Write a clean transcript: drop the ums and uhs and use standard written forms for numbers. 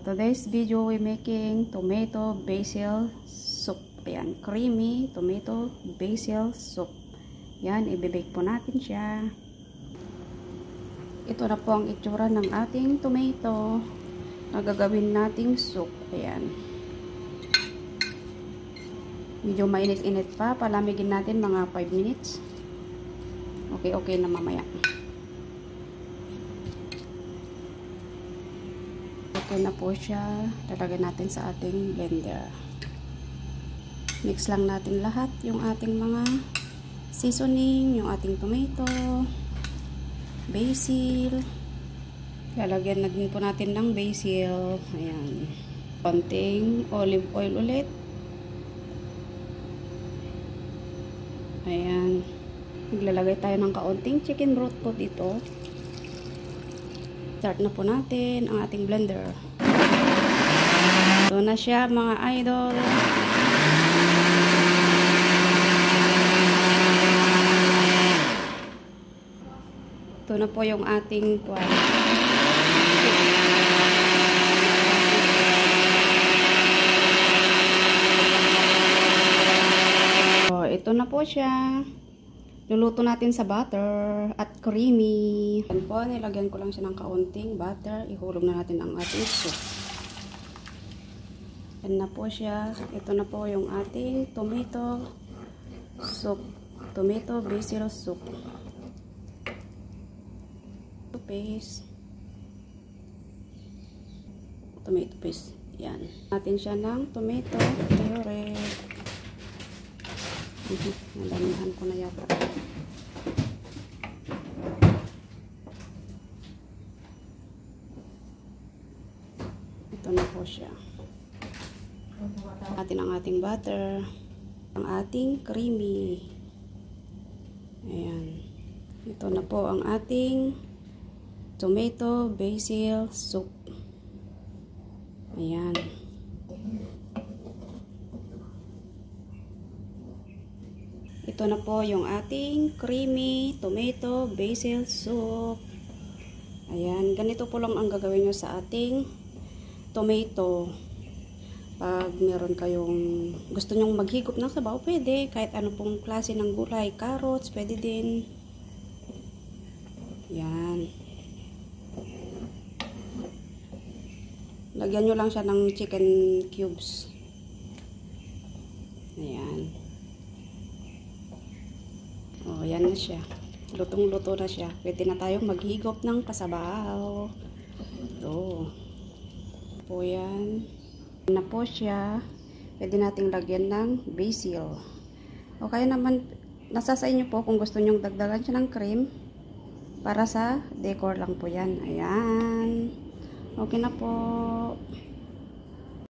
Today's video we making tomato basil soup. Ayan, creamy tomato basil soup. Yan, ibibake po natin siya. Ito na po ang itsura ng ating tomato na gagawin nating soup. Ayan. Medyo mainit-init pa. Palamigin natin mga 5 minutes. Okay na mamaya. Okay na po siya. Lalagay natin sa ating blender. Mix lang natin lahat yung ating mga seasoning, yung ating tomato, basil. Lalagyan na din po natin ng basil. Ayan. Konting olive oil ulit. Ayan. Maglalagay tayo ng kaunting chicken broth po dito. Start na po natin ang ating blender. Ito na siya mga idol. Ito na po yung ating ito na po siya. Luluto natin sa butter at creamy. Yan po, nilagyan ko lang siya ng kaunting butter. Ihulog na natin ang ating soup. Yan na po siya. Ito na po yung ating tomato soup. Tomato basil soup. Paste. Tomato paste. Yan. Natin siya ng tomato puree. Nadamihan ko na yata. Ito na po siya. Atin ang ating butter. Ang ating creamy. Ayan. Ito na po ang ating tomato basil soup. Ayan. Ito na po yung ating creamy tomato basil soup. Ayan, ganito po lang ang gagawin nyo sa ating tomato. Pag meron kayong gusto nyong maghigop ng sabaw, pwede. Kahit ano pong klase ng gulay, carrots, pwede din. Ayan. Lagyan nyo lang siya ng chicken cubes. Ayan. Oh, yan na siya. Lutong-luto na siya. Pwede na tayong maghigop ng kasabaw. Ito. Po yan. Na po siya. Pwede nating lagyan ng basil. O kaya naman, nasa sa inyo po kung gusto nyong dagdagan siya ng cream. Para sa decor lang po yan. Ayan. Okay na po.